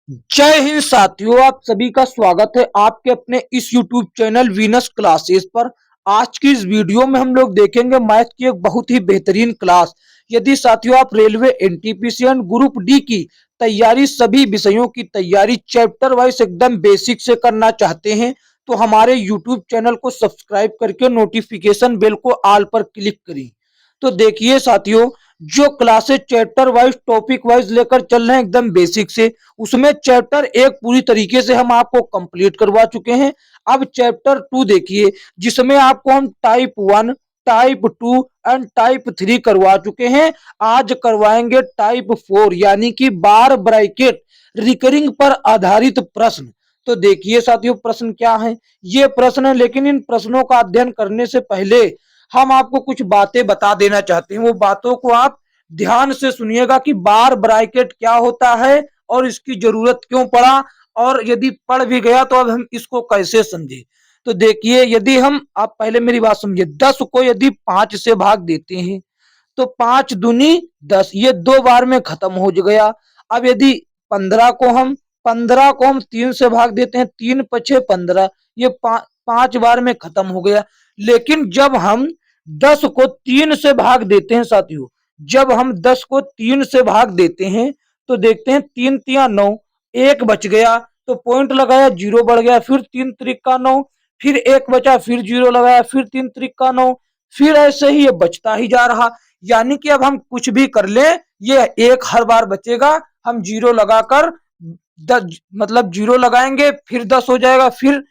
जय हिंद साथियों, आप सभी का स्वागत है आपके अपने इस YouTube चैनल वीनस क्लासेस पर। आज की इस वीडियो में हम लोग देखेंगे मैथ की एक बहुत ही बेहतरीन क्लास। यदि साथियों आप railway NTPC and group D की तैयारी, सभी विषयों की तैयारी चैप्टर वाइज एकदम बेसिक से करना चाहते हैं तो हमारे YouTube चैनल को सब्सक्राइब करके नोटिफिकेशन बेल को ऑल पर क्लिक करें। तो देखिए साथियों, जो classes chapter wise topic wise लेकर चल रहे हैं एकदम बेसिक से, उसमें चैप्टर एक पूरी तरीके से हम आपको कंप्लीट करवा चुके हैं। अब चैप्टर टू देखिए, जिसमें आपको हम type one, type two and type three करवा चुके हैं। आज करवाएंगे टाइप फोर, यानी कि बार ब्रैकेट रिकरिंग पर आधारित प्रश्न। तो देखिए साथियों, प्रश्न क्या है, ये प्रश्न है, लेकिन इन प्रश्नों का अध्ययन करने से पहले हम आपको कुछ बातें बता देना चाहते हैं। वो बातों को आप ध्यान से सुनिएगा कि बार ब्रैकेट क्या होता है और इसकी जरूरत क्यों पड़ा, और यदि पढ़ भी गया तो अब हम इसको कैसे समझे। तो देखिए, यदि हम, आप पहले मेरी बात समझिए, 10 को यदि 5 से भाग देते हैं तो 5 दूनी 10, ये 2 बार में खत्म हो गया। अब यदि 15 को हम 3 से भाग देते हैं, 3 पछे 15, ये 5 बार में खत्म हो गया। लेकिन जब हम 10 को 3 से भाग देते हैं साथियों, जब हम 10 को 3 से भाग देते हैं तो देखते हैं 3 तिया 9, एक बच गया तो पॉइंट लगाया, जीरो बढ़ गया, फिर 3 त्रिका 9, फिर एक बचा, फिर जीरो लगाया, फिर 3 त्रिका 9, फिर ऐसे ही ये बचता ही जा रहा। यानी कि अब हम कुछ भी कर ले, ये एक हर बार बचेगा। हम जीरो लगाकर 10, मतलब जीरो लगाएंगे, फिर 10 हो जाएगा, फिर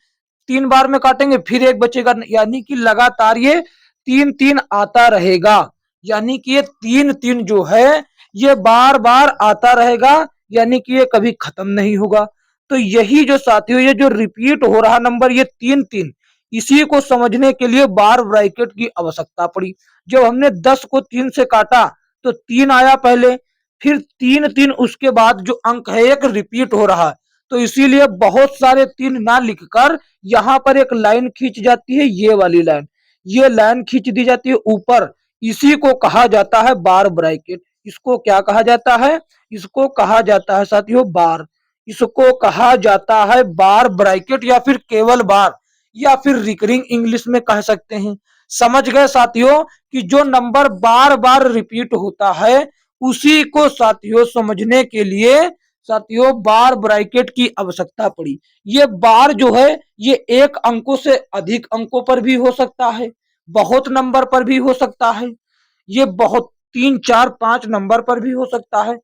3 बार में काटेंगे, फिर एक बचेगा। यानी कि लगातार ये 3 3 आता रहेगा। यानी कि ये 3 3 जो है ये बार बार आता रहेगा, यानी कि ये कभी खत्म नहीं होगा। तो यही जो साथियों, ये जो रिपीट हो रहा नंबर, ये 3 3, इसी को समझने के लिए बार ब्रैकेट की आवश्यकता पड़ी। जब हमने 10 को 3 से काटा तो 3 आया पहले, फिर 3 3, उसके बाद जो अंक है एक रिपीट हो रहा है। तो इसीलिए बहुत सारे 3 ना लिखकर यहां पर एक लाइन खींच जाती है, ये वाली लाइन, ये लाइन खींच दी जाती है ऊपर। इसी को कहा जाता है बार ब्रैकेट। इसको क्या कहा जाता है, इसको कहा जाता है साथियों बार। इसको कहा जाता है बार ब्रैकेट, या फिर केवल बार, या फिर रिकरिंग इंग्लिश में कह सकते हैं। समझ गए साथियों कि जो नंबर बार बार रिपीट होता है उसी को साथियों समझने के लिए साथियों बार ब्रैकेट की आवश्यकता पड़ी। ये बार जो है ये एक अंकों से अधिक अंकों पर भी हो सकता है, बहुत नंबर पर भी हो सकता है, ये बहुत 3 4 5 नंबर पर भी हो सकता है।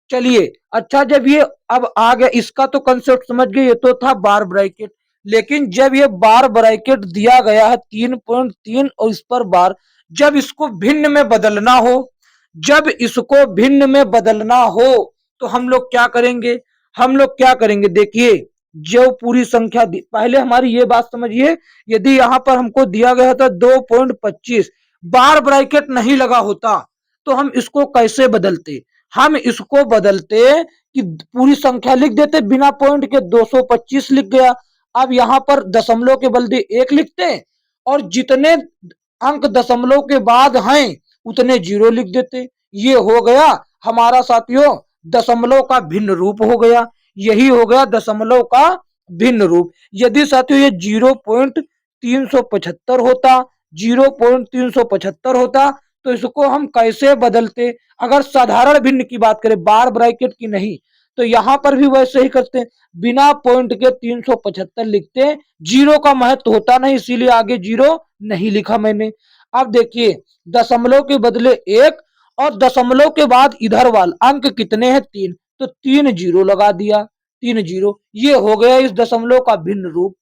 चलिए अच्छा, जब ये अब आ गया, इसका तो कंसेप्ट समझ गए, ये तो था बार ब्रैकेट। लेकिन जब ये बार ब्रैकेट दिया गया है 3.3 और इस पर बार, जब इसको भिन्न में बदलना हो, जब इसको भिन्न में बदलना हो तो हम लोग क्या करेंगे, हम लोग क्या करेंगे, देखिए, जो पूरी संख्या पहले हमारी ये बात समझिए, यदि यहां पर हमको दिया गया था 2.25, बार ब्रैकेट नहीं लगा होता तो हम इसको कैसे बदलते, हम इसको बदलते कि पूरी संख्या लिख देते बिना पॉइंट के, 225 लिख गया। अब यहां पर दशमलव के बदले एक लिखते और जितने अंक दशमलव के बाद हैं उतने जीरो लिख देते। ये हो गया हमारा साथियों दशमलव का भिन्न रूप हो गया। यही हो गया दशमलव का भिन्न रूप। यदि साथियों ये 0.375 होता, 0.375 होता तो इसको हम कैसे बदलते। अगर साधारण भिन्न की बात करें, बार ब्रैकेट की नहीं, तो यहां पर भी वैसे ही करते, बिना पॉइंट के 375 लिखते। जीरो का महत्व होता नहीं, इसीलिए आगे जीरो नहीं लिखा मैंने। अब देखिए, दशमलव के बदले एक, और दशमलव के बाद इधर वाला अंक कितने हैं, 3, तो 3 जीरो लगा दिया, 3 जीरो, ये हो गया इस दशमलव का भिन्न रूप।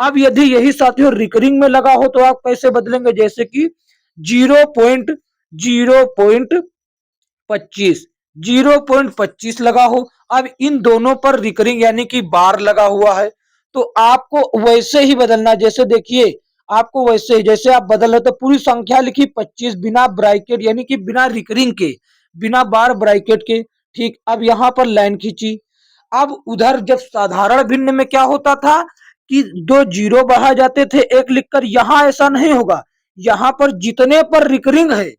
अब यदि यही साथियों रिकरिंग में लगा हो तो आप कैसे बदलेंगे, जैसे कि 0.25 0.25 लगा हो। अब इन दोनों पर रिकरिंग यानी कि बार लगा हुआ है, तो आपको वैसे ही बदलना। जैसे देखिए, आपको वैसे ही, जैसे आप बदल रहे तो पूरी संख्या लिखी 25 बिना ब्रैकेट, यानी कि बिना रिकरिंग के, बिना बार ब्रैकेट के। ठीक, अब यहां पर लाइन खींची। अब उधर जब साधारण भिन्न में क्या होता था कि 2 जीरो बढ़ा जाते थे एक लिखकर, यहां ऐसा नहीं होगा। यहां पर जितने पर रिकरिंग है,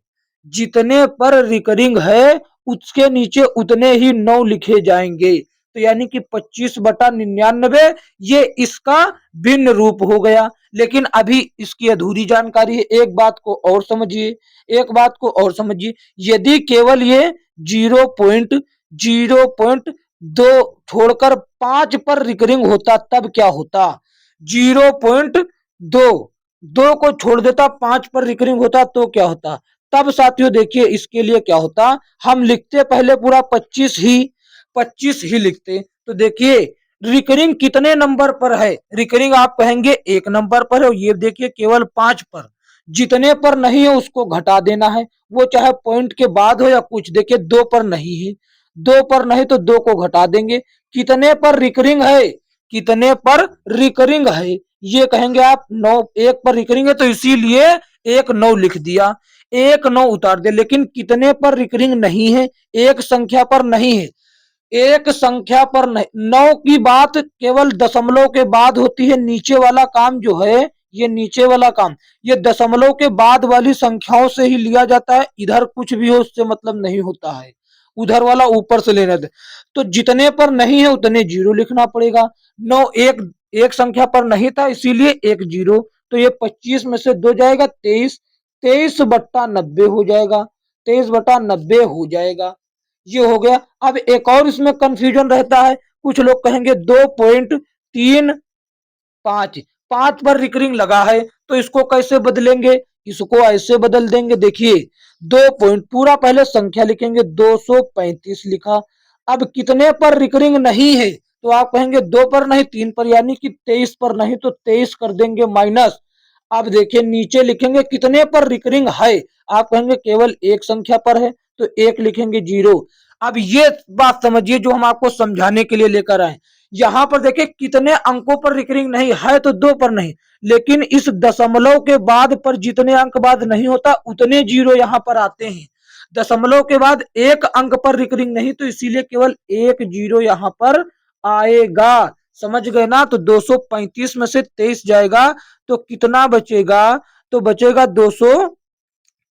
जितने पर रिकरिंग है उसके नीचे उतने ही 9 लिखे जाएंगे। तो यानी कि 25/99 ये इसका भिन्न रूप हो गया। लेकिन अभी इसकी अधूरी जानकारी है। एक बात को और समझिए, एक बात को और समझिए, यदि केवल ये 0.2 छोड़कर 5 पर रिकरिंग होता तब क्या होता। 0.2 2 को छोड़ देता, 5 पर रिकरिंग होता तो क्या होता। तब साथियों देखिए इसके लिए क्या होता, हम लिखते पहले पूरा 25 ही लिखते। तो देखिए रिकरिंग कितने नंबर पर है, रिकरिंग आप कहेंगे 1 नंबर पर है। ये देखिए केवल 5 पर, जितने पर नहीं है उसको घटा देना है, वो चाहे पॉइंट के बाद हो या कुछ। देखिए 2 पर नहीं है, 2 पर नहीं तो 2 को घटा देंगे। कितने पर रिकरिंग है, कितने पर रिकरिंग है, ये कहेंगे आप 9, 1 पर रिकरिंग है तो इसीलिए 1 9 लिख दिया, 1 9 उतार दे। लेकिन कितने पर रिकरिंग नहीं है, एक संख्या पर नहीं है, एक संख्या पर नहीं। 9 की बात केवल दशमलव के बाद होती है। नीचे वाला काम जो है, ये नीचे वाला काम, ये दशमलव के बाद वाली संख्याओं से ही लिया जाता है। इधर कुछ भी हो उससे मतलब नहीं होता है, उधर वाला ऊपर से लेना दे। तो जितने पर नहीं है उतने 0 लिखना पड़ेगा। 9 एक संख्या पर नहीं था इसीलिए 1 0। तो ये 25 में से 2 जाएगा 23, 23/90 हो जाएगा, 23/90 हो जाएगा। ये हो गया। अब एक और इसमें कंफ्यूजन रहता है, कुछ लोग कहेंगे 2.35, 5 पर रिकरिंग लगा है तो इसको कैसे बदलेंगे, इसको ऐसे बदल देंगे। देखिए 2 पॉइंट पूरा पहले संख्या लिखेंगे, 235 लिखा। अब कितने पर रिकरिंग नहीं है, तो आप कहेंगे 2 पर नहीं 3 पर, यानी कि 23 पर नहीं तो 23 कर देंगे माइनस। अब देखिए नीचे लिखेंगे कितने पर रिकरिंग है, आप कहेंगे केवल एक संख्या पर है तो 1 लिखेंगे 0। अब ये बात समझिए जो हम आपको समझाने के लिए लेकर आए। यहां पर देखिए कितने अंकों पर रिकरिंग नहीं है, तो 2 पर नहीं, लेकिन इस दशमलव के बाद पर जितने अंक बाद नहीं होता उतने 0 यहां पर आते हैं। दशमलव के बाद 1 अंक पर रिकरिंग नहीं तो इसीलिए केवल 1 0 यहां पर आएगा। समझ गए ना। तो 235 में से 23 जाएगा तो कितना बचेगा, तो बचेगा 200,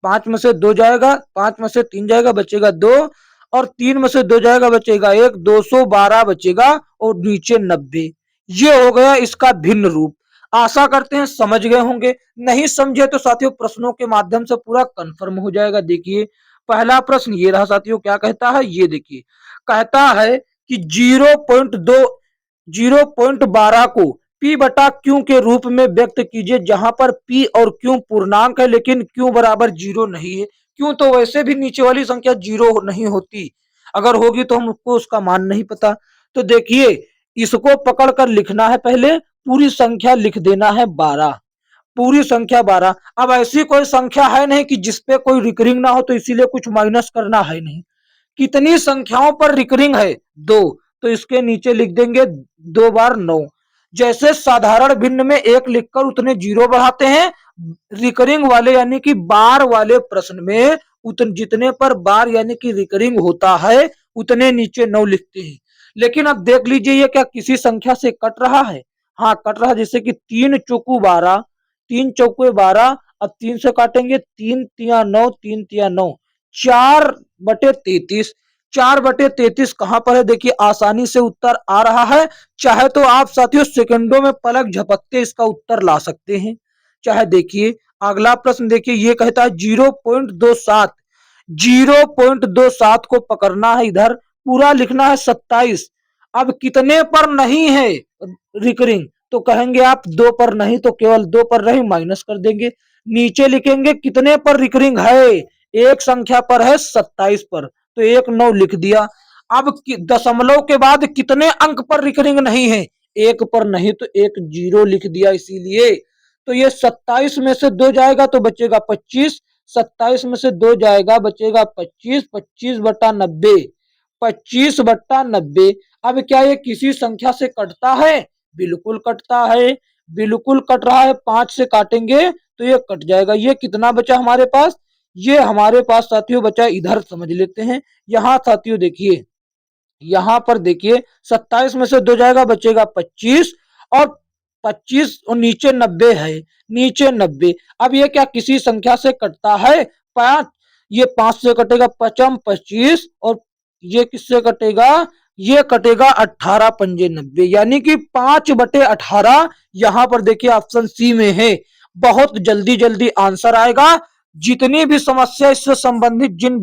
5 में से 2 जाएगा, 5 में से 3 जाएगा बचेगा 2, और 3 में से 2 जाएगा बचेगा 1, 212 बचेगा और नीचे 90। ये हो गया इसका भिन्न रूप। आशा करते हैं समझ गए होंगे। नहीं समझे तो साथियों प्रश्नों के माध्यम से पूरा कंफर्म हो जाएगा। देखिए पहला प्रश्न ये रहा साथियों, क्या कहता है, ये देखिए कहता है कि 0.12 को P बटा Q के रूप में व्यक्त कीजिए, जहां पर P और Q पूर्णांक है लेकिन Q बराबर 0 नहीं है। क्यों, तो वैसे भी नीचे वाली संख्या 0 नहीं होती, अगर होगी तो हमको उसका मान नहीं पता। तो देखिए इसको पकड़ कर लिखना है, पहले पूरी संख्या लिख देना है 12, पूरी संख्या 12। अब ऐसी कोई संख्या है नहीं कि जिसपे कोई रिकरिंग ना हो, तो इसीलिए कुछ माइनस करना है नहीं। कितनी संख्याओं पर रिकरिंग है, 2, तो इसके नीचे लिख देंगे 2 बार 9। जैसे साधारण भिन्न में 1 लिखकर उतने 0 बढ़ाते हैं, रिकरिंग वाले यानी कि बार वाले प्रश्न में उतने जितने पर बार यानी कि रिकरिंग होता है उतने नीचे 9 लिखते हैं। लेकिन अब देख लीजिए ये क्या किसी संख्या से कट रहा है, हाँ कट रहा है। जैसे कि 3 चौकू 12, 3 चौके 12, अब 3 से काटेंगे, 3 तिया 9, 3 तिया 9, 4/33, 4/33 कहां पर है, देखिए आसानी से उत्तर आ रहा है। चाहे तो आप साथियों सेकंडों में पलक झपकते इसका उत्तर ला सकते हैं। चाहे देखिए अगला प्रश्न देखिए, ये कहता है 0.27, 0.27 को पकड़ना है, इधर पूरा लिखना है 27। अब कितने पर नहीं है रिकरिंग, तो कहेंगे आप 2 पर नहीं, तो केवल 2 पर नहीं माइनस कर देंगे। नीचे लिखेंगे कितने पर रिकरिंग है, एक संख्या पर है 27 पर, तो 1 9 लिख दिया। अब दशमलव के बाद कितने अंक पर रिकरिंग नहीं है, 1 पर नहीं तो 1 0 लिख दिया इसीलिए। तो ये 27 में से 2 जाएगा तो बचेगा 25, 27 में से 2 जाएगा बचेगा 25, 25/90, 25/90। अब क्या ये किसी संख्या से कटता है, बिल्कुल कटता है, बिल्कुल कट रहा है। 5 से काटेंगे तो ये कट जाएगा। ये कितना बचा हमारे पास, ये हमारे पास साथियों बचा, इधर समझ लेते हैं। यहां साथियों देखिए, यहां पर देखिए 27 में से 2 जाएगा बचेगा 25, और 25 और नीचे 90 है, नीचे 90। अब ये क्या किसी संख्या से कटता है, 5, ये 5 से कटेगा, 5 25, और ये किससे कटेगा, ये कटेगा 18 पंजे 90, यानी कि 5/18 यहां पर देखिए ऑप्शन सी में है। बहुत जल्दी जल्दी आंसर आएगा। जितनी भी समस्या इससे संबंधित जिन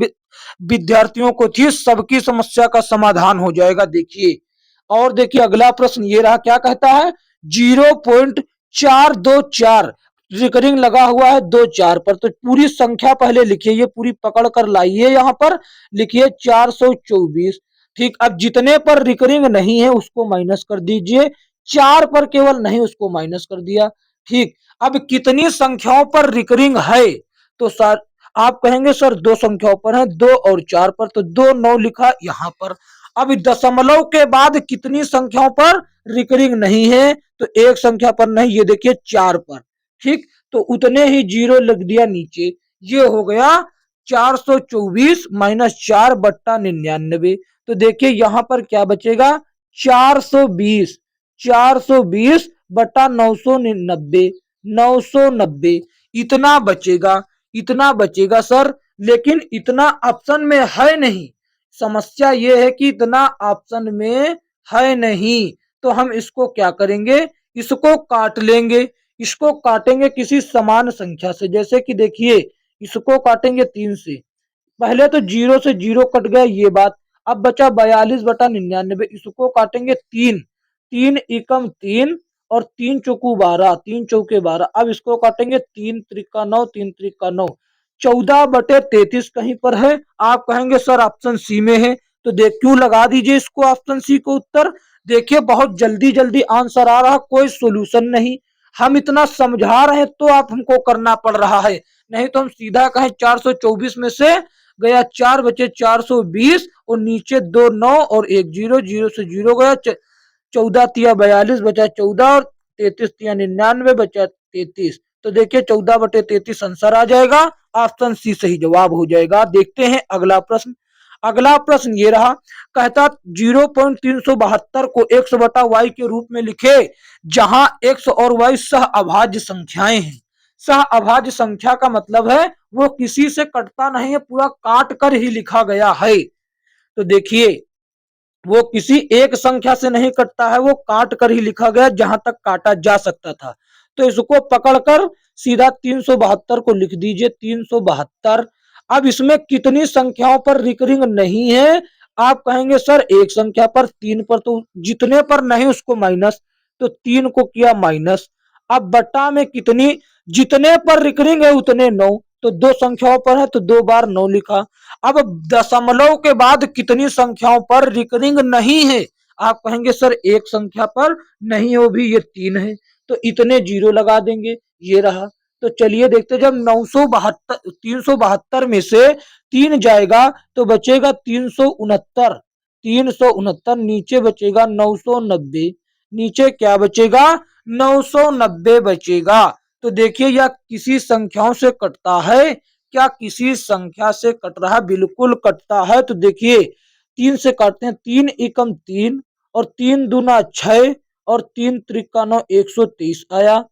विद्यार्थियों को थी सबकी समस्या का समाधान हो जाएगा। देखिए और देखिए अगला प्रश्न ये रहा, क्या कहता है 0.424 रिकरिंग लगा हुआ है 2 4 पर। तो पूरी संख्या पहले लिखिए, ये पूरी पकड़ कर लाइए, यहां पर लिखिए 424। ठीक, अब जितने पर रिकरिंग नहीं है उसको माइनस कर दीजिए, 4 पर केवल नहीं उसको माइनस कर दिया। ठीक, अब कितनी संख्याओं पर रिकरिंग है, तो सर आप कहेंगे सर दो संख्याओं पर है, 2 और 4 पर, तो 2 9 लिखा यहां पर। अब दशमलव के बाद कितनी संख्याओं पर रिकरिंग नहीं है, तो एक संख्या पर नहीं, ये देखिए 4 पर। ठीक, तो उतने ही जीरो लग दिया नीचे, ये हो गया 424 माइनस 4/99। तो देखिए यहां पर क्या बचेगा 420, 420 बटा 990, 990 इतना बचेगा, इतना बचेगा सर। लेकिन इतना ऑप्शन में है नहीं, समस्या ये है कि इतना ऑप्शन में है नहीं, तो हम इसको क्या करेंगे, इसको काट लेंगे। इसको काटेंगे किसी समान संख्या से, जैसे कि देखिए इसको काटेंगे 3 से, पहले तो 0 से 0 कट गया ये बात। अब बचा 42/99, इसको काटेंगे 3, 3 एकम 3 और 3 चौकू 12, 3 चौके 12। अब इसको काटेंगे 3 त्रिका 9, 3 त्रिका 9, 14/33 कहीं पर है। आप कहेंगे सर ऑप्शन सी में है, तो देख क्यों लगा दीजिए इसको ऑप्शन सी को उत्तर। देखिए बहुत जल्दी जल्दी आंसर आ रहा, कोई सोल्यूशन नहीं। हम इतना समझा रहे हैं तो आप हमको करना पड़ रहा है, नहीं तो हम सीधा कहें 424 में से गया 4 बचे 420 और नीचे 2 9 और 1 0, 0 से 0 गया, 14 तिया 42 बचा 14 और 33 तिया 99 बचा 33। तो देखिए 14/33 आंसर आ जाएगा, ऑप्शन सी सही जवाब हो जाएगा। देखते हैं अगला प्रश्न। अगला प्रश्न ये रहा, कहता 0.372 को x बटा y के रूप में लिखे, जहां x और y सह अभाज्य संख्याएं हैं। सह अभाज्य संख्या का मतलब है वो किसी से कटता नहीं है, पूरा काट कर ही लिखा गया है। तो देखिए वो किसी एक संख्या से नहीं कटता है, वो काट कर ही लिखा गया जहां तक काटा जा सकता था। तो इसको पकड़कर सीधा 372 को लिख दीजिए, 372। अब इसमें कितनी संख्याओं पर रिकरिंग नहीं है, आप कहेंगे सर एक संख्या पर, 3 पर, तो जितने पर नहीं उसको माइनस, तो 3 को किया माइनस। अब बट्टा में कितनी, जितने पर रिकरिंग है उतने 9, तो दो संख्याओं पर है तो 2 बार 9 लिखा। अब दशमलव के बाद कितनी संख्याओं पर रिकरिंग नहीं है, आप कहेंगे सर एक संख्या पर नहीं, वो भी ये 3 है, तो इतने जीरो लगा देंगे, ये रहा। तो चलिए देखते, जब 972 372 में से 3 जाएगा तो बचेगा 369, 369 नीचे बचेगा 990, नीचे क्या बचेगा 990 बचेगा। तो देखिए यह किसी संख्याओं से कटता है, क्या किसी संख्या से कट रहा, बिल्कुल कटता है। तो देखिए 3 से काटते हैं, 3 एकम 3 और 3 दूना 6 और 3 त्रिका 9, 123 आया।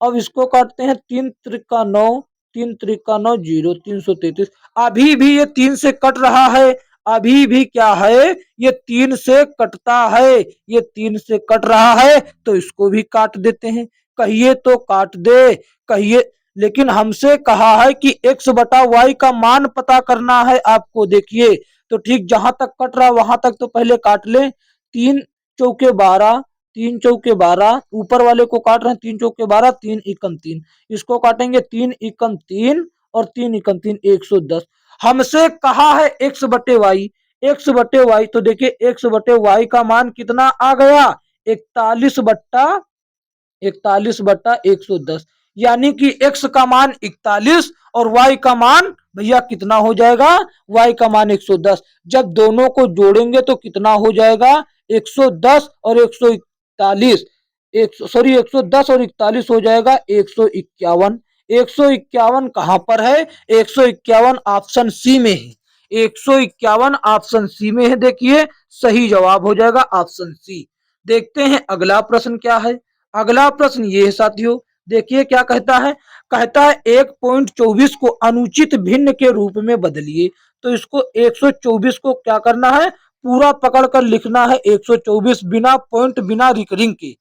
अब इसको काटते हैं 3 त्रिका 9, 3 त्रिका 9 0, 333। अभी भी ये 3 से कट रहा है, अभी भी क्या है ये 3 से कटता है, ये 3 से कट रहा है, तो इसको भी काट देते हैं। कहिए तो काट दे, कहिए, लेकिन हमसे कहा है कि x बटा वाई का मान पता करना है आपको। देखिए तो ठीक, जहां तक कट रहा वहां तक तो पहले काट ले, 3 चौके 12, 3 चौके 12, ऊपर वाले को काट रहे हैं 3 चौके 12, 3 एकम 3, इसको काटेंगे 3 एकम 3 और 3 एकम 3, 110। हमसे कहा है x बटे वाई, x बटे वाई, तो देखिए x बटे वाई का मान कितना आ गया 41/110, यानी कि x का मान 41 और y का मान भैया कितना हो जाएगा, y का मान 110। जब दोनों को जोड़ेंगे तो कितना हो जाएगा 110 और 141, 110 और 41 हो जाएगा 151। 151 कहां पर है, 151 ऑप्शन सी में है, 151 ऑप्शन सी में है। देखिए सही जवाब हो जाएगा ऑप्शन सी। देखते हैं अगला प्रश्न क्या है। अगला प्रश्न ये है साथियों, देखिए क्या कहता है, कहता है 1.24 को अनुचित भिन्न के रूप में बदलिए। तो इसको 124 को क्या करना है, पूरा पकड़कर लिखना है 124 बिना पॉइंट बिना रिकरिंग के।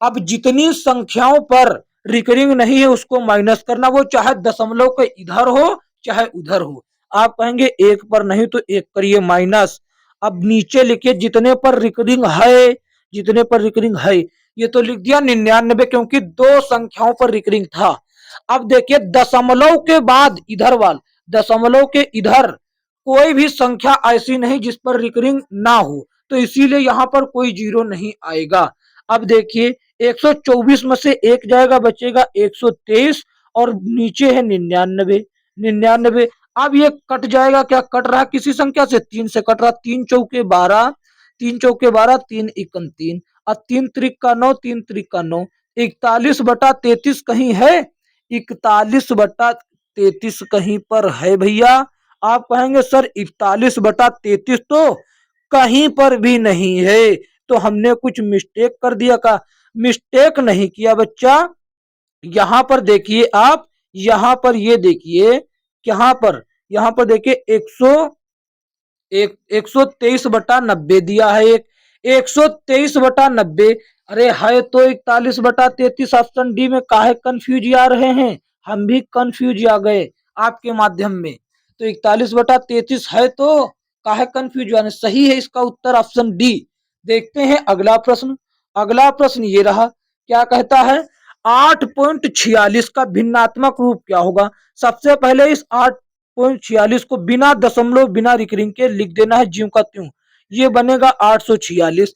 अब जितनी संख्याओं पर रिकरिंग नहीं है उसको माइनस करना, वो चाहे दशमलव के इधर हो चाहे उधर हो। आप कहेंगे एक पर नहीं तो एक करिए माइनस। अब नीचे लिखिए जितने पर रिकरिंग है, जितने पर रिकरिंग है। ये तो लिख दिया 99 क्योंकि दो संख्याओं पर रिकरिंग था। अब देखिए दशमलव के बाद इधर वाल, दशमलव के इधर कोई भी संख्या ऐसी नहीं जिस पर रिकरिंग ना हो, तो इसीलिए यहां पर कोई जीरो नहीं आएगा। अब देखिए 124 में से एक जाएगा, बचेगा 123 और नीचे है 99, 99। अब ये कट जाएगा, क्या कट रहा किसी संख्या से? 3 से कट रहा। 3 चौके 12, 3 चौके 12, 3 इक्कन 3 और 3 त्रिका 9, 3 त्रिका 9। 41/33 कहीं है? 41/33 कहीं पर है भैया? आप कहेंगे सर 41/33 तो कहीं पर भी नहीं है, तो हमने कुछ मिस्टेक कर दिया। का मिस्टेक नहीं किया बच्चा। यहां पर देखिए आप, यहां पर ये देखिए, यहां पर देखिए 123/90 दिया है। 123/90। अरे है तो 41/33 ऑप्शन डी में, काहे कंफ्यूज आ रहे हैं? हम भी कंफ्यूज आ गए आपके माध्यम में। तो 41/33 है तो काहे कंफ्यूज आने? सही है इसका उत्तर ऑप्शन डी। देखते हैं अगला प्रश्न। अगला प्रश्न ये रहा, क्या कहता है? 8.46 का भिन्नात्मक रूप क्या होगा? सबसे पहले इस 8.46 को बिना दशमलव बिना रिकरिंग के लिख देना है ज्यों का त्यों। ये बनेगा 846।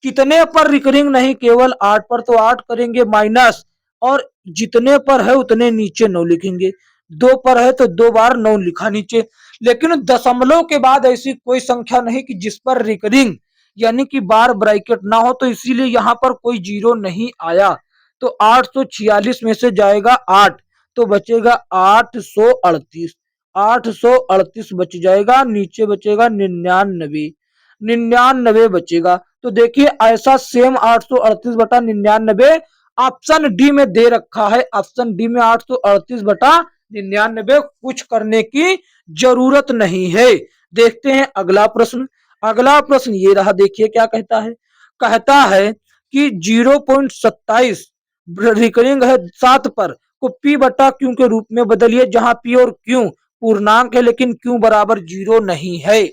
कितने पर रिकरिंग नहीं, केवल 8 पर, तो 8 करेंगे माइनस, और जितने पर है उतने नीचे 9 लिखेंगे। 2 पर है तो 2 बार 9 लिखा नीचे। लेकिन दशमलव के बाद ऐसी कोई संख्या नहीं कि जिस पर रिकरिंग यानी कि बार ब्रैकेट ना हो, तो इसीलिए यहां पर कोई जीरो नहीं आया। तो 846 में से जाएगा 8, तो बचेगा 838। 838 बच जाएगा, नीचे बचेगा 99, 99 बचेगा। तो देखिए ऐसा सेम 838/99 ऑप्शन डी में दे रखा है। ऑप्शन डी में 838/99 कुछ करने की जरूरत नहीं है। देखते हैं अगला प्रश्न। अगला प्रश्न ये रहा, देखिए क्या कहता है? कहता है कि 0.27 रिकरिंग है 7 पर, को पी बटा क्यू के रूप में बदलिए, जहां पी और क्यू पूर्णांक है लेकिन क्यू बराबर 0 नहीं है।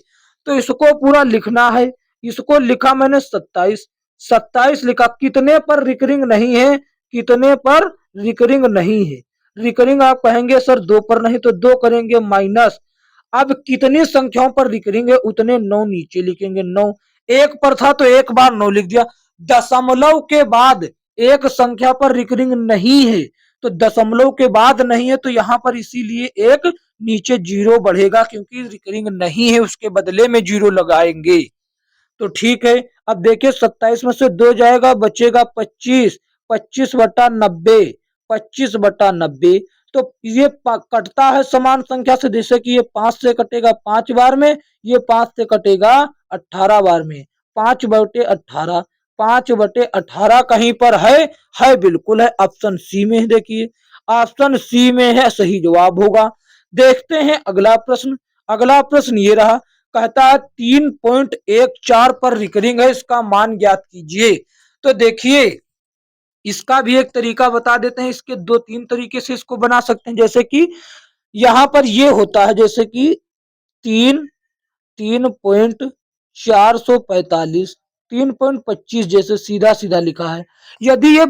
तो इसको पूरा लिखना है। इसको लिखा मैंने 27, 27 लिखा। कितने पर रिकरिंग नहीं है? कितने पर रिकरिंग नहीं है? रिकरिंग आप कहेंगे सर 2 पर नहीं, तो 2 करेंगे माइनस। अब कितनी संख्याओं पर रिकरिंग है उतने 9 नीचे लिखेंगे। 9 एक पर था तो एक बार 9 लिख दिया। दशमलव के बाद एक संख्या पर रिकरिंग नहीं है, तो दशमलव के बाद नहीं है तो यहां पर इसीलिए एक नीचे जीरो बढ़ेगा, क्योंकि रिकरिंग नहीं है उसके बदले में जीरो लगाएंगे। तो ठीक है। अब देखिए 27 में से 2 जाएगा, बचेगा 25, 25/90, 25/90। तो ये कटता है समान संख्या से, जैसे कि ये 5 से कटेगा 5 बार में, ये 5 से कटेगा 18 बार में। 5/18, 5/18 कहीं पर है बिल्कुल है, ऑप्शन सी में है। देखिए ऑप्शन सी में है, सही जवाब होगा। देखते हैं अगला प्रश्न। अगला प्रश्न ये रहा, कहता है 3.14 पर रिकरिंग है, इसका मान ज्ञात कीजिए। तो देखिए इसका भी एक तरीका बता देते हैं। इसके 2-3 तरीके से इसको बना सकते हैं। जैसे कि यहां पर ये होता है, जैसे कि 3.445, 3.25 जैसे सीधा सीधा लिखा है। यदि ये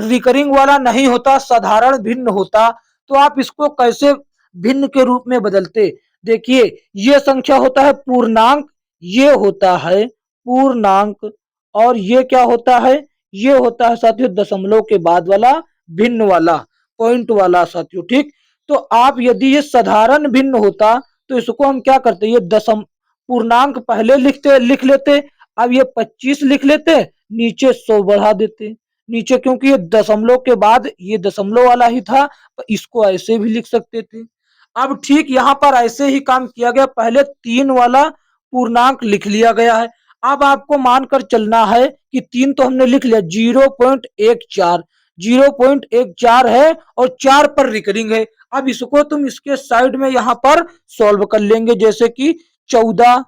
रिकरिंग वाला नहीं होता, साधारण भिन्न होता, तो आप इसको कैसे भिन्न के रूप में बदलते? देखिए ये संख्या होता है पूर्णांक, ये होता है पूर्णांक, और ये क्या होता है? ये होता है साथियों दशमलव के बाद वाला भिन्न वाला, पॉइंट वाला साथियों। ठीक, तो आप यदि ये साधारण भिन्न होता तो इसको हम क्या करते? ये दशम पूर्णांक पहले लिख लेते। अब ये 25 लिख लेते, नीचे 100 बढ़ा देते नीचे, क्योंकि ये दशमलव के बाद ये दशमलव वाला ही था, तो इसको ऐसे भी लिख सकते थे। अब ठीक यहां पर ऐसे ही काम किया गया, पहले 3 वाला पूर्णांक लिख लिया गया है। अब आपको मानकर चलना है कि 3 तो हमने लिख लिया, 0.14, 0.14 है और 4 पर रिकरिंग है। अब इसको तुम इसके साइड में यहां पर सॉल्व कर लेंगे, जैसे कि 14,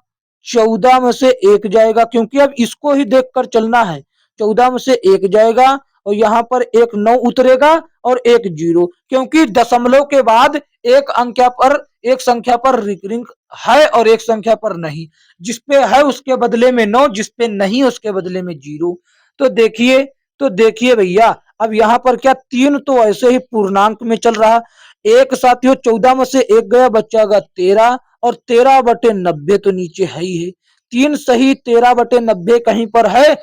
14 में से 1 जाएगा, क्योंकि अब इसको ही देखकर चलना है। 14 में से 1 जाएगा और यहाँ पर एक 9 उतरेगा और एक 0, क्योंकि दशमलव के बाद एक संख्या पर रिकरिंग है और एक संख्या पर नहीं। जिसपे है उसके बदले में 9, जिसपे नहीं उसके बदले में 0। तो देखिए भैया, अब यहाँ पर क्या 3 तो ऐसे ही पूर्णांक में चल रहा। एक साथियों 14 में से 1 गया, बचागा 13, और 13/90 तो नीचे है ही है। 3 सही, 13/90 कहीं पर है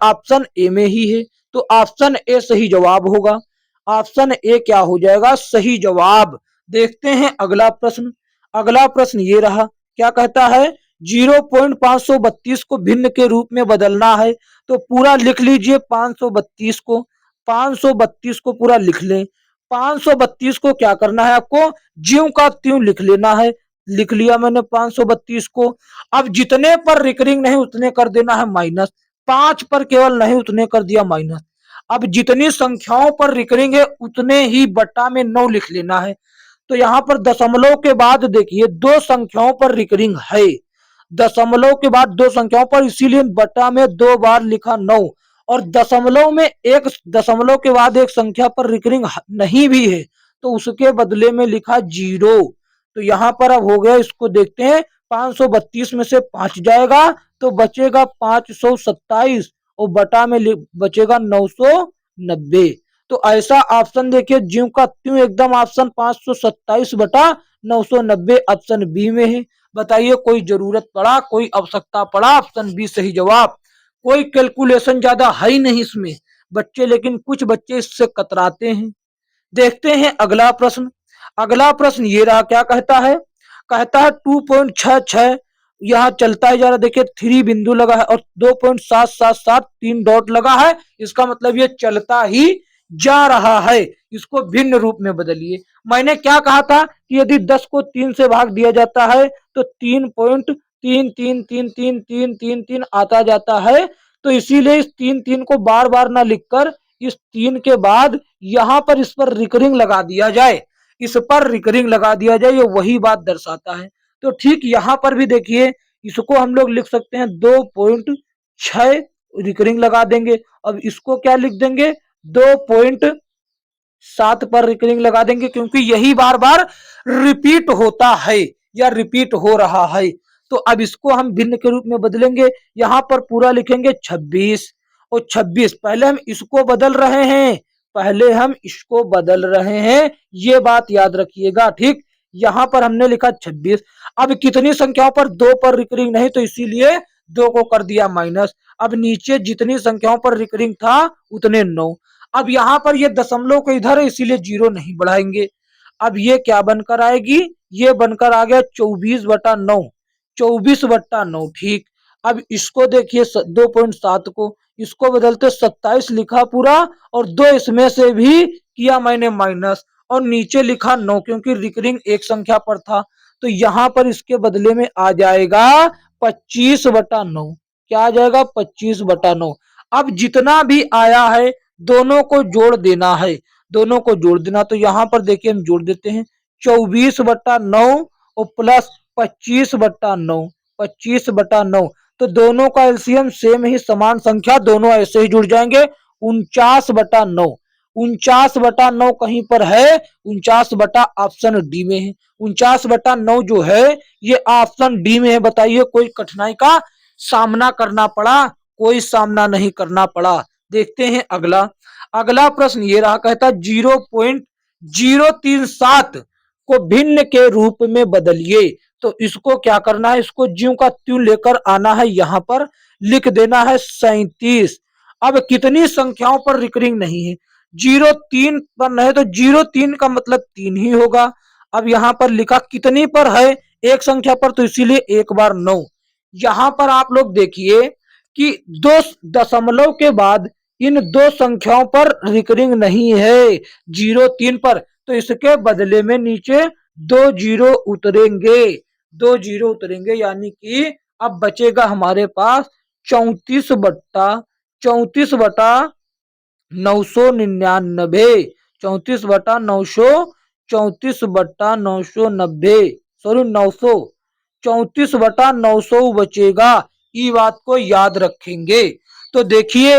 ऑप्शन ए में ही है। तो ऑप्शन ए सही जवाब होगा। ऑप्शन ए क्या हो जाएगा, सही जवाब। देखते हैं अगला प्रश्न। अगला प्रश्न ये रहा, क्या कहता है, 0.532 को भिन्न के रूप में बदलना है। तो पूरा लिख लीजिए 532 को पूरा लिख लें। 532 को क्या करना है आपको, ज्यों का त्यों लिख लेना है। लिख लिया मैंने 532 को। अब जितने पर रिकरिंग नहीं उतने कर देना है माइनस। 5 पर केवल नहीं उतने कर दिया माइनस। अब जितनी संख्याओं पर रिकरिंग है उतने ही बट्टा में 9 लिख लेना है। तो यहाँ पर दशमलव के बाद देखिए 2 संख्याओं पर रिकरिंग है। दशमलव के बाद 2 संख्याओं पर, इसीलिए बट्टा में 2 बार लिखा 9। और दशमलव में एक दशमलव के बाद एक संख्या पर रिकरिंग नहीं भी है तो उसके बदले में लिखा 0। तो यहाँ पर अब हो गया, इसको देखते हैं। 532 में से 5 जाएगा तो बचेगा 527 और बटा में बचेगा 990। तो ऐसा ऑप्शन देखिए, ज्यों का त्यों एकदम ऑप्शन 527/990 ऑप्शन बी में है। बताइए कोई जरूरत पड़ा, कोई आवश्यकता पड़ा, ऑप्शन बी सही जवाब। कोई कैलकुलेशन ज्यादा है ही नहीं इसमें बच्चे, लेकिन कुछ बच्चे इससे कतराते हैं। देखते हैं अगला प्रश्न। अगला प्रश्न ये रहा, क्या कहता है, कहता है 2.66 यहाँ चलता है जा रहा। देखिए 3 बिंदु लगा है और 2.777 3 डॉट लगा है। इसका मतलब ये चलता ही जा रहा है। इसको भिन्न रूप में बदलिए। मैंने क्या कहा था कि यदि 10 को 3 से भाग दिया जाता है तो 3.333333 आता जाता है। तो इसीलिए इस 3 को बार बार ना लिखकर इस 3 के बाद यहां पर इस पर रिकरिंग लगा दिया जाए। इस पर रिकरिंग लगा दिया जाए, ये वही बात दर्शाता है। तो ठीक यहां पर भी देखिए, इसको हम लोग लिख सकते हैं 2.6 रिकरिंग लगा देंगे। अब इसको क्या लिख देंगे, 2.7 पर रिकरिंग लगा देंगे, क्योंकि यही बार बार रिपीट होता है या रिपीट हो रहा है। तो अब इसको हम भिन्न के रूप में बदलेंगे। यहां पर पूरा लिखेंगे 26 और 26। पहले हम इसको बदल रहे हैं, पहले हम इसको बदल रहे हैं, ये बात याद रखिएगा। ठीक, यहां पर हमने लिखा 26। अब कितनी संख्याओं पर 2 पर रिकरिंग नहीं, तो इसीलिए 2 को कर दिया माइनस। अब नीचे जितनी संख्याओं पर रिकरिंग था उतने 9। अब यहां पर ये दशमलव को इधर है, इसीलिए 0 नहीं बढ़ाएंगे। अब ये क्या बनकर आएगी, ये बनकर आ गया 24/9। 24/9। ठीक, अब इसको देखिए 2.7 को, इसको बदलते 27 लिखा पूरा और 2 इसमें से भी किया मैंने माइनस और नीचे लिखा 9, क्योंकि रिकरिंग एक संख्या पर था। तो यहां पर इसके बदले में आ जाएगा 25/9। क्या आ जाएगा, 25/9। अब जितना भी आया है दोनों को जोड़ देना है, दोनों को जोड़ देना। तो यहां पर देखिए हम जोड़ देते हैं 24/9 और प्लस 25/9। 25/9 तो दोनों का एलसीएम सेम ही, समान संख्या, दोनों ऐसे ही जुड़ जाएंगे। 49/9। 49/9 कहीं पर है, 49 ऑप्शन डी में है। 49/9 जो है ये ऑप्शन डी में है। बताइए कोई कठिनाई का सामना करना पड़ा, कोई सामना नहीं करना पड़ा। देखते हैं अगला। अगला प्रश्न ये रहा, कहता 0.037 को भिन्न के रूप में बदलिए। तो इसको क्या करना है, इसको ज्यों का त्यों लेकर आना है, यहां पर लिख देना है 37। अब कितनी संख्याओं पर रिकरिंग नहीं है, 0 3 पर नहीं, तो 0 3 का मतलब 3 ही होगा। अब यहां पर लिखा कितनी पर है, एक संख्या पर, तो इसीलिए एक बार 9। यहां पर आप लोग देखिए कि 2 दशमलव के बाद इन 2 संख्याओं पर रिकरिंग नहीं है 0 3 पर, तो इसके बदले में नीचे 2 0 उतरेंगे। 2 0 उतरेंगे, यानी कि अब बचेगा हमारे पास 34/999। 34/900, 34/990, सॉरी 900। 34/900 बचेगा। ये बात को याद रखेंगे। तो देखिए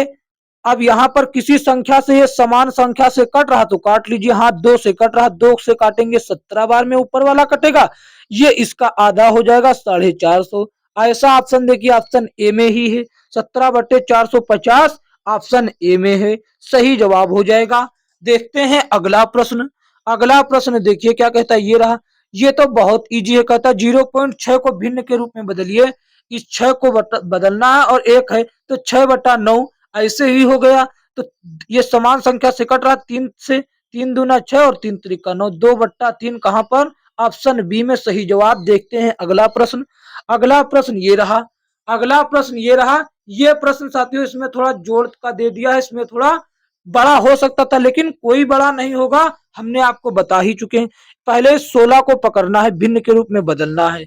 अब यहाँ पर किसी संख्या से ये समान संख्या से कट रहा तो काट लीजिए। हाँ 2 से कट रहा, 2 से काटेंगे 17 बार में ऊपर वाला कटेगा, ये इसका आधा हो जाएगा 450। ऐसा ऑप्शन देखिए ऑप्शन ए में ही है, 17/450 ऑप्शन ए में है, सही जवाब हो जाएगा। देखते हैं अगला प्रश्न। अगला प्रश्न देखिए क्या कहता है, ये रहा। ये तो बहुत इजी है, कहता है 0.6 को भिन्न के रूप में बदलिए। इस 6 को बदलना है और 1 है तो 6/9 ऐसे ही हो गया। तो ये समान संख्या से कट रहा, 3 से, 3 दूना 6 और 3 त्रिका 9, 2/3 कहां पर, ऑप्शन बी में सही जवाब। देखते हैं अगला प्रश्न। अगला प्रश्न ये रहा। अगला प्रश्न ये रहा। ये प्रश्न साथियों इसमें थोड़ा जोड़ का दे दिया है, इसमें थोड़ा बड़ा हो सकता था लेकिन कोई बड़ा नहीं होगा, हमने आपको बता ही चुके हैं। पहले 16 को पकड़ना है, भिन्न के रूप में बदलना है।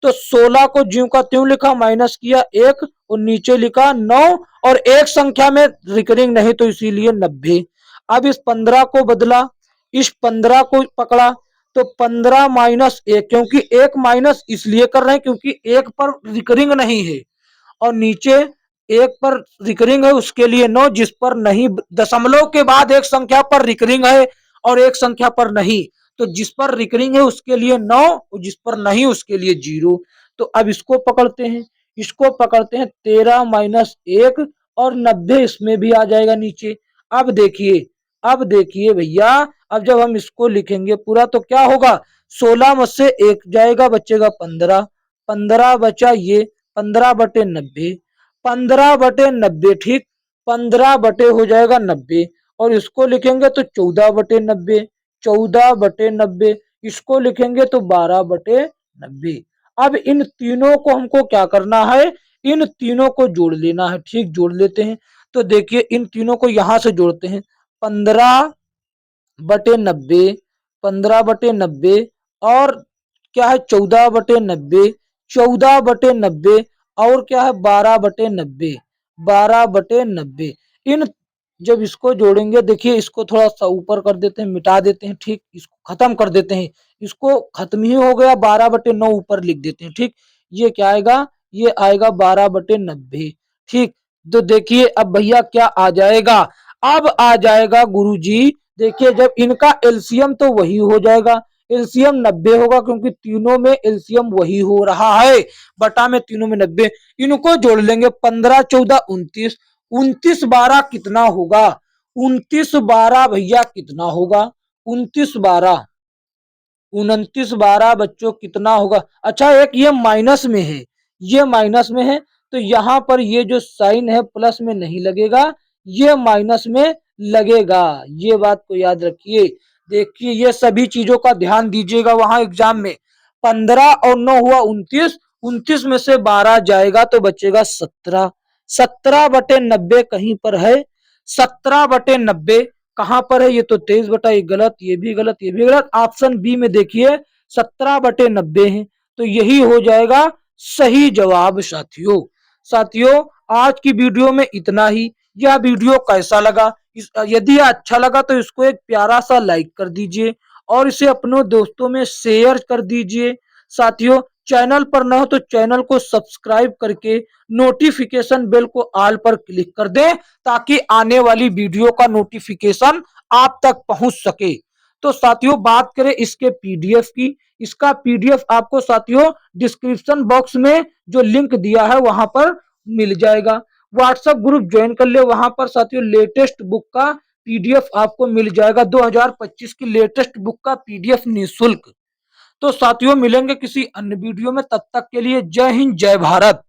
तो 16 को ज्यों का त्यों लिखा, माइनस किया 1 और नीचे लिखा 9 और एक संख्या में रिकरिंग नहीं तो इसीलिए 90। अब इस 15 को बदला, इस 15 को पकड़ा तो 15 माइनस 1, क्योंकि 1 माइनस इसलिए कर रहे हैं क्योंकि 1 पर रिकरिंग नहीं है और नीचे 1 पर रिकरिंग है उसके लिए 9, जिस पर नहीं, दशमलव के बाद एक संख्या पर रिकरिंग है और एक संख्या पर नहीं, तो जिस पर रिकरिंग है उसके लिए 9 और जिस पर नहीं उसके लिए 0। तो अब इसको पकड़ते हैं, इसको पकड़ते हैं 13 माइनस 1 और 90 इसमें भी आ जाएगा नीचे। अब देखिए, अब देखिए भैया, अब जब हम इसको लिखेंगे पूरा तो क्या होगा, 16 में से 1 जाएगा बचेगा 15, 15 बचा ये 15/90, 15/90 ठीक, 15 बटे हो जाएगा 90 और इसको लिखेंगे तो 14/90, 14/90 इसको लिखेंगे तो 12/90। अब इन तीनों को हमको क्या करना है, इन तीनों को जोड़ लेना है। ठीक, जोड़ लेते हैं। तो देखिए इन तीनों को यहां से जोड़ते हैं, 15/90, 15/90 और क्या है 14/90, 14/90 और क्या है 12/90, 12/90। इन जब इसको जोड़ेंगे, देखिए इसको थोड़ा सा ऊपर कर देते हैं, मिटा देते हैं। ठीक, इसको खत्म कर देते हैं, इसको खत्म ही हो गया, 12/9 ऊपर लिख देते हैं। ठीक, ये क्या आएगा, ये आएगा 12/90। ठीक, तो देखिए अब भैया क्या आ जाएगा, अब आ जाएगा गुरुजी, देखिए जब इनका एलसीएम तो वही हो जाएगा, एलसीएम 90 होगा क्योंकि तीनों में एलसीएम वही हो रहा है, बटा में तीनों में 90। इनको जोड़ लेंगे, 15 14 29, 29 12 कितना होगा, 29 12 भैया कितना होगा, 29 12, 29 12 बच्चों कितना होगा। अच्छा एक ये माइनस में है, ये माइनस में है तो यहाँ पर ये जो साइन है प्लस में नहीं लगेगा, ये माइनस में लगेगा, ये बात को याद रखिए। देखिए ये सभी चीजों का ध्यान दीजिएगा वहां एग्जाम में। 15 और 9 हुआ 29, 29 में से 12 जाएगा तो बचेगा 17, 17/90 कहीं पर है, 17/90 कहां पर है, ये तो 23 बटा, ये गलत, ये भी गलत, ये भी गलत। ऑप्शन बी में देखिए 17/90 है, तो यही हो जाएगा सही जवाब। साथियों साथियों आज की वीडियो में इतना ही। यह वीडियो कैसा लगा, यदि अच्छा लगा तो इसको एक प्यारा सा लाइक कर दीजिए और इसे अपनों दोस्तों में शेयर कर दीजिए। साथियों चैनल पर न हो तो चैनल को सब्सक्राइब करके नोटिफिकेशन बेल को ऑल पर क्लिक कर दें ताकि आने वाली वीडियो का नोटिफिकेशन आप तक पहुंच सके। तो साथियों बात करें इसके पीडीएफ की, इसका पीडीएफ आपको साथियों डिस्क्रिप्शन बॉक्स में जो लिंक दिया है वहां पर मिल जाएगा। व्हाट्सएप ग्रुप ज्वाइन कर ले, वहां पर साथियों लेटेस्ट बुक का पीडीएफ आपको मिल जाएगा, 2025 की लेटेस्ट बुक का पीडीएफ निःशुल्क। तो साथियों मिलेंगे किसी अन्य वीडियो में, तब तक के लिए जय हिंद जय भारत।